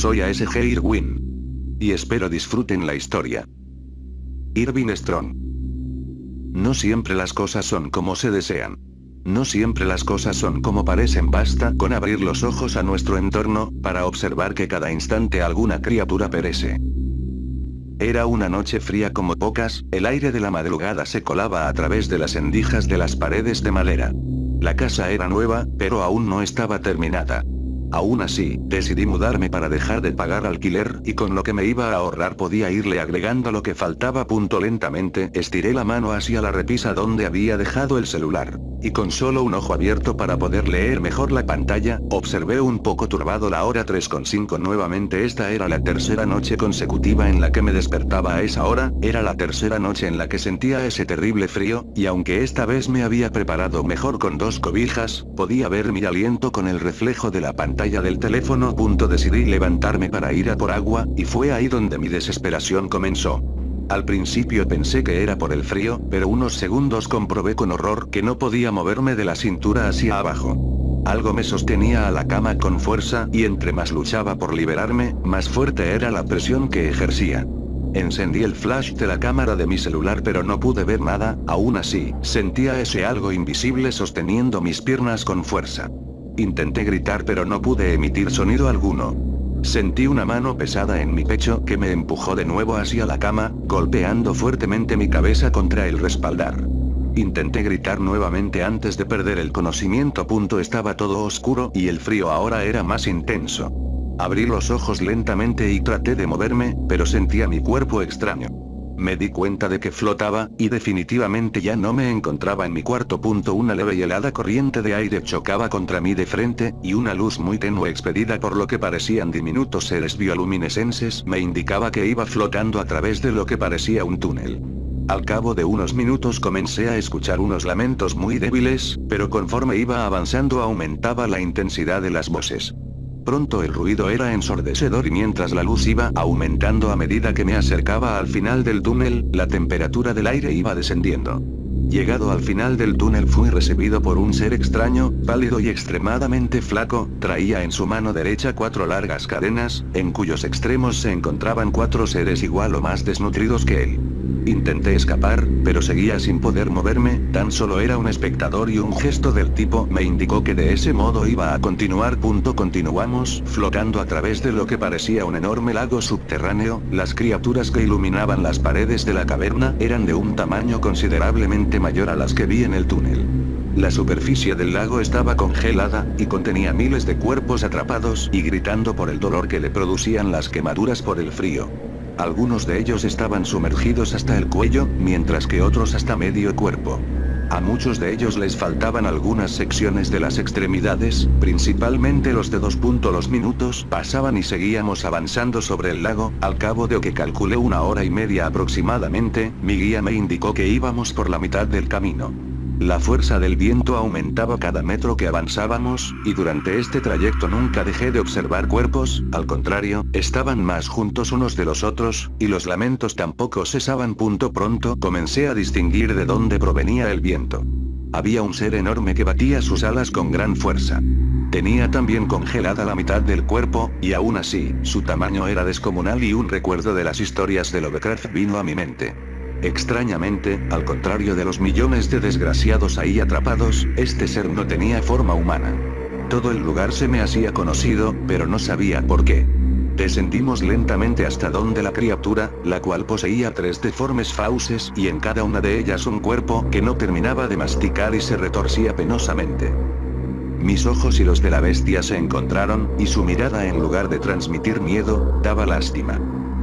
soy ASG Irwin. Y espero disfruten la historia. Irving Strong. No siempre las cosas son como se desean. No siempre las cosas son como parecen. Basta con abrir los ojos a nuestro entorno, para observar que cada instante alguna criatura perece. Era una noche fría como pocas, el aire de la madrugada se colaba a través de las endijas de las paredes de madera. La casa era nueva, pero aún no estaba terminada. Aún así, decidí mudarme para dejar de pagar alquiler, y con lo que me iba a ahorrar podía irle agregando lo que faltaba. Lentamente, estiré la mano hacia la repisa donde había dejado el celular. Y con solo un ojo abierto para poder leer mejor la pantalla, observé un poco turbado la hora 3:05. Nuevamente esta era la tercera noche consecutiva en la que me despertaba a esa hora, era la tercera noche en la que sentía ese terrible frío, y aunque esta vez me había preparado mejor con 2 cobijas, podía ver mi aliento con el reflejo de la pantalla del teléfono. Decidí levantarme para ir a por agua, y fue ahí donde mi desesperación comenzó. Al principio pensé que era por el frío, pero unos segundos comprobé con horror que no podía moverme de la cintura hacia abajo. Algo me sostenía a la cama con fuerza, y entre más luchaba por liberarme, más fuerte era la presión que ejercía. Encendí el flash de la cámara de mi celular pero no pude ver nada. Aún así, sentía ese algo invisible sosteniendo mis piernas con fuerza. Intenté gritar pero no pude emitir sonido alguno. Sentí una mano pesada en mi pecho que me empujó de nuevo hacia la cama, golpeando fuertemente mi cabeza contra el respaldar. Intenté gritar nuevamente antes de perder el conocimiento. Estaba todo oscuro y el frío ahora era más intenso. Abrí los ojos lentamente y traté de moverme, pero sentía mi cuerpo extraño. Me di cuenta de que flotaba, y definitivamente ya no me encontraba en mi cuarto. Una leve y helada corriente de aire chocaba contra mí de frente, y una luz muy tenue expedida por lo que parecían diminutos seres bioluminescentes me indicaba que iba flotando a través de lo que parecía un túnel. Al cabo de unos minutos comencé a escuchar unos lamentos muy débiles, pero conforme iba avanzando aumentaba la intensidad de las voces. Pronto el ruido era ensordecedor y mientras la luz iba aumentando a medida que me acercaba al final del túnel, la temperatura del aire iba descendiendo. Llegado al final del túnel fui recibido por un ser extraño, pálido y extremadamente flaco. Traía en su mano derecha 4 largas cadenas, en cuyos extremos se encontraban 4 seres igual o más desnutridos que él. Intenté escapar, pero seguía sin poder moverme, tan solo era un espectador y un gesto del tipo me indicó que de ese modo iba a continuar. Continuamos, flotando a través de lo que parecía un enorme lago subterráneo. Las criaturas que iluminaban las paredes de la caverna eran de un tamaño considerablemente mayor a las que vi en el túnel. La superficie del lago estaba congelada, y contenía miles de cuerpos atrapados y gritando por el dolor que le producían las quemaduras por el frío. Algunos de ellos estaban sumergidos hasta el cuello, mientras que otros hasta medio cuerpo. A muchos de ellos les faltaban algunas secciones de las extremidades, principalmente los dedos. Los minutos pasaban y seguíamos avanzando sobre el lago. Al cabo de lo que calculé 1 hora y media aproximadamente, mi guía me indicó que íbamos por la mitad del camino. La fuerza del viento aumentaba cada metro que avanzábamos, y durante este trayecto nunca dejé de observar cuerpos. Al contrario, estaban más juntos unos de los otros, y los lamentos tampoco cesaban. Pronto comencé a distinguir de dónde provenía el viento. Había un ser enorme que batía sus alas con gran fuerza. Tenía también congelada la mitad del cuerpo, y aún así, su tamaño era descomunal y un recuerdo de las historias de Lovecraft vino a mi mente. Extrañamente, al contrario de los millones de desgraciados ahí atrapados, este ser no tenía forma humana. Todo el lugar se me hacía conocido, pero no sabía por qué. Descendimos lentamente hasta donde la criatura, la cual poseía 3 deformes fauces y en cada una de ellas un cuerpo que no terminaba de masticar y se retorcía penosamente. Mis ojos y los de la bestia se encontraron, y su mirada en lugar de transmitir miedo, daba lástima.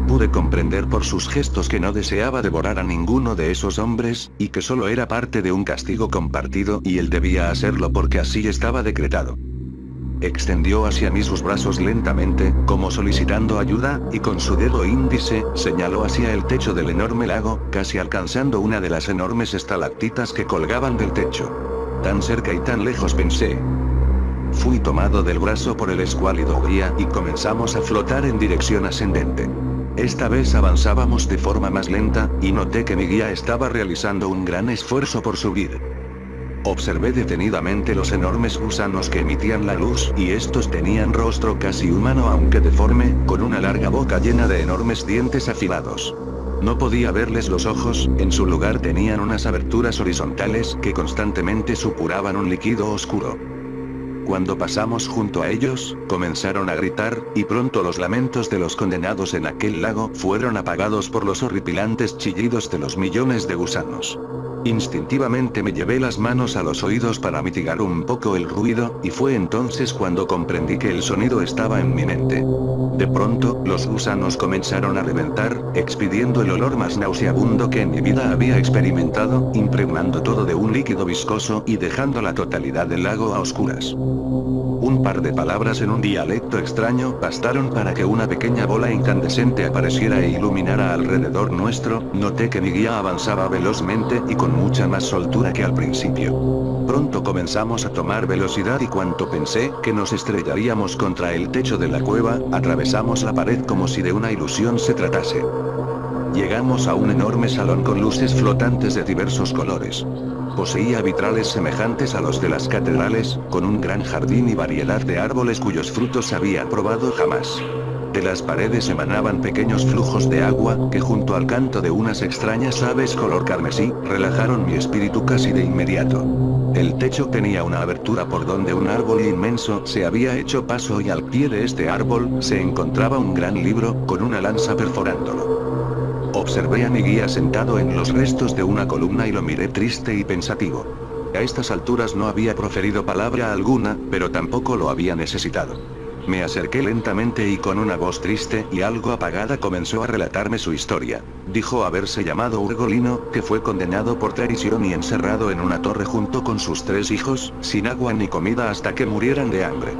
Pude comprender por sus gestos que no deseaba devorar a ninguno de esos hombres, y que solo era parte de un castigo compartido y él debía hacerlo porque así estaba decretado. Extendió hacia mí sus brazos lentamente, como solicitando ayuda, y con su dedo índice, señaló hacia el techo del enorme lago, casi alcanzando una de las enormes estalactitas que colgaban del techo. Tan cerca y tan lejos pensé. Fui tomado del brazo por el escuálido guía y comenzamos a flotar en dirección ascendente. Esta vez avanzábamos de forma más lenta, y noté que mi guía estaba realizando un gran esfuerzo por subir. Observé detenidamente los enormes gusanos que emitían la luz, y estos tenían rostro casi humano aunque deforme, con una larga boca llena de enormes dientes afilados. No podía verles los ojos, en su lugar tenían unas aberturas horizontales que constantemente supuraban un líquido oscuro. Cuando pasamos junto a ellos, comenzaron a gritar, y pronto los lamentos de los condenados en aquel lago fueron apagados por los horripilantes chillidos de los millones de gusanos. Instintivamente me llevé las manos a los oídos para mitigar un poco el ruido, y fue entonces cuando comprendí que el sonido estaba en mi mente. De pronto, los gusanos comenzaron a reventar, expidiendo el olor más nauseabundo que en mi vida había experimentado, impregnando todo de un líquido viscoso y dejando la totalidad del lago a oscuras. Un par de palabras en un dialecto extraño bastaron para que una pequeña bola incandescente apareciera e iluminara alrededor nuestro. Noté que mi guía avanzaba velozmente y con mucha más soltura que al principio. Pronto comenzamos a tomar velocidad y cuanto pensé que nos estrellaríamos contra el techo de la cueva, atravesamos la pared como si de una ilusión se tratase. Llegamos a un enorme salón con luces flotantes de diversos colores. Poseía vitrales semejantes a los de las catedrales, con un gran jardín y variedad de árboles cuyos frutos había probado jamás. De las paredes emanaban pequeños flujos de agua, que junto al canto de unas extrañas aves color carmesí, relajaron mi espíritu casi de inmediato. El techo tenía una abertura por donde un árbol inmenso se había hecho paso y al pie de este árbol se encontraba un gran libro, con una lanza perforándolo. Observé a mi guía sentado en los restos de una columna y lo miré triste y pensativo. A estas alturas no había proferido palabra alguna, pero tampoco lo había necesitado. Me acerqué lentamente y con una voz triste y algo apagada comenzó a relatarme su historia. Dijo haberse llamado Urgolino, que fue condenado por traición y encerrado en una torre junto con sus 3 hijos, sin agua ni comida hasta que murieran de hambre.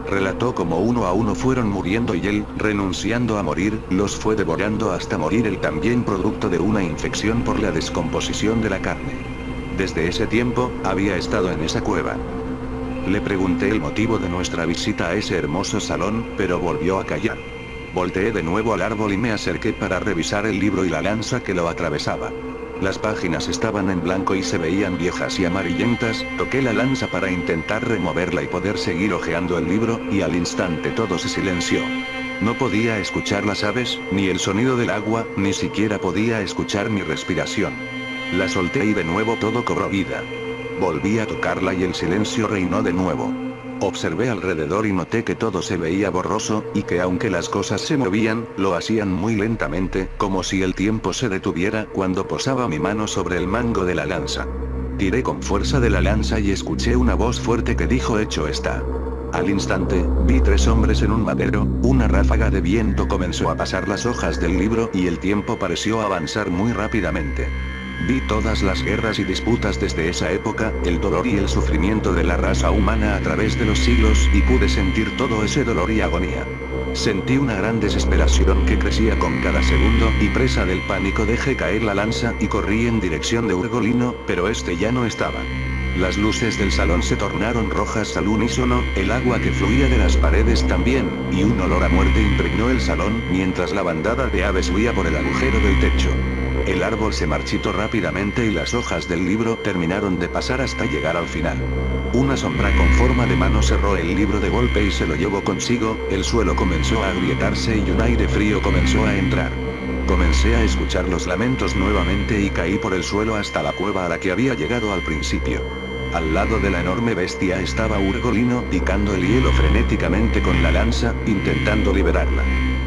Relató cómo uno a uno fueron muriendo y él, renunciando a morir, los fue devorando hasta morir él también producto de una infección por la descomposición de la carne. Desde ese tiempo, había estado en esa cueva. Le pregunté el motivo de nuestra visita a ese hermoso salón, pero volvió a callar. Volteé de nuevo al árbol y me acerqué para revisar el libro y la lanza que lo atravesaba. Las páginas estaban en blanco y se veían viejas y amarillentas. Toqué la lanza para intentar removerla y poder seguir hojeando el libro, y al instante todo se silenció. No podía escuchar las aves, ni el sonido del agua, ni siquiera podía escuchar mi respiración. La solté y de nuevo todo cobró vida. Volví a tocarla y el silencio reinó de nuevo. Observé alrededor y noté que todo se veía borroso, y que aunque las cosas se movían, lo hacían muy lentamente, como si el tiempo se detuviera cuando posaba mi mano sobre el mango de la lanza. Tiré con fuerza de la lanza y escuché una voz fuerte que dijo: hecho está. Al instante, vi 3 hombres en un madero. Una ráfaga de viento comenzó a pasar las hojas del libro y el tiempo pareció avanzar muy rápidamente. Vi todas las guerras y disputas desde esa época, el dolor y el sufrimiento de la raza humana a través de los siglos, y pude sentir todo ese dolor y agonía. Sentí una gran desesperación que crecía con cada segundo, y presa del pánico dejé caer la lanza y corrí en dirección de Urgolino, pero este ya no estaba. Las luces del salón se tornaron rojas al unísono, el agua que fluía de las paredes también, y un olor a muerte impregnó el salón, mientras la bandada de aves huía por el agujero del techo. El árbol se marchitó rápidamente y las hojas del libro terminaron de pasar hasta llegar al final. Una sombra con forma de mano cerró el libro de golpe y se lo llevó consigo. El suelo comenzó a agrietarse y un aire frío comenzó a entrar. Comencé a escuchar los lamentos nuevamente y caí por el suelo hasta la cueva a la que había llegado al principio. Al lado de la enorme bestia estaba Urgolino, picando el hielo frenéticamente con la lanza, intentando liberarla.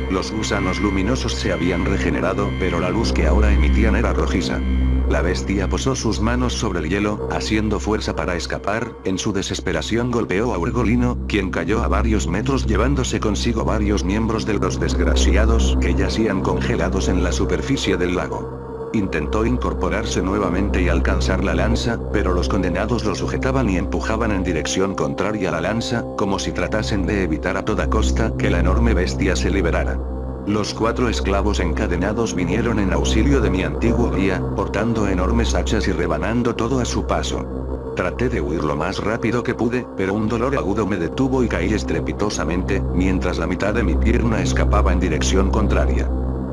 Los gusanos luminosos se habían regenerado, pero la luz que ahora emitían era rojiza. La bestia posó sus manos sobre el hielo, haciendo fuerza para escapar. En su desesperación golpeó a Urgolino, quien cayó a varios metros llevándose consigo varios miembros de los desgraciados que yacían congelados en la superficie del lago. Intentó incorporarse nuevamente y alcanzar la lanza, pero los condenados lo sujetaban y empujaban en dirección contraria a la lanza, como si tratasen de evitar a toda costa que la enorme bestia se liberara. Los 4 esclavos encadenados vinieron en auxilio de mi antiguo guía, portando enormes hachas y rebanando todo a su paso. Traté de huir lo más rápido que pude, pero un dolor agudo me detuvo y caí estrepitosamente, mientras la mitad de mi pierna escapaba en dirección contraria.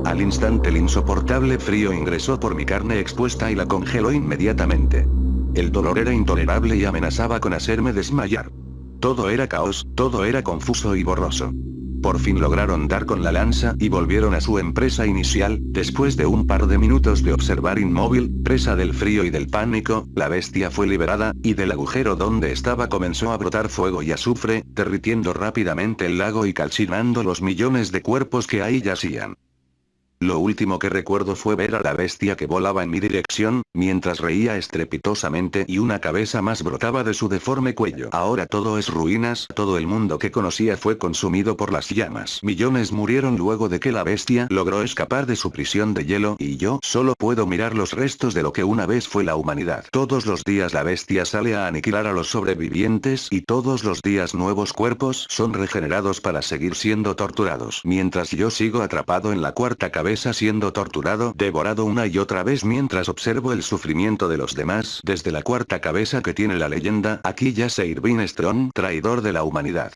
Al instante el insoportable frío ingresó por mi carne expuesta y la congeló inmediatamente. El dolor era intolerable y amenazaba con hacerme desmayar. Todo era caos, todo era confuso y borroso. Por fin lograron dar con la lanza y volvieron a su empresa inicial. Después de un par de minutos de observar inmóvil, presa del frío y del pánico, la bestia fue liberada, y del agujero donde estaba comenzó a brotar fuego y azufre, derritiendo rápidamente el lago y calcinando los millones de cuerpos que ahí yacían. Lo último que recuerdo fue ver a la bestia que volaba en mi dirección, mientras reía estrepitosamente y una cabeza más brotaba de su deforme cuello. Ahora todo es ruinas, todo el mundo que conocía fue consumido por las llamas. Millones murieron luego de que la bestia logró escapar de su prisión de hielo y yo solo puedo mirar los restos de lo que una vez fue la humanidad. Todos los días la bestia sale a aniquilar a los sobrevivientes y todos los días nuevos cuerpos son regenerados para seguir siendo torturados. Mientras yo sigo atrapado en la cuarta cabeza siendo torturado, devorado una y otra vez mientras observo el sufrimiento de los demás. Desde la cuarta cabeza que tiene la leyenda, aquí yace Irving Strong, traidor de la humanidad.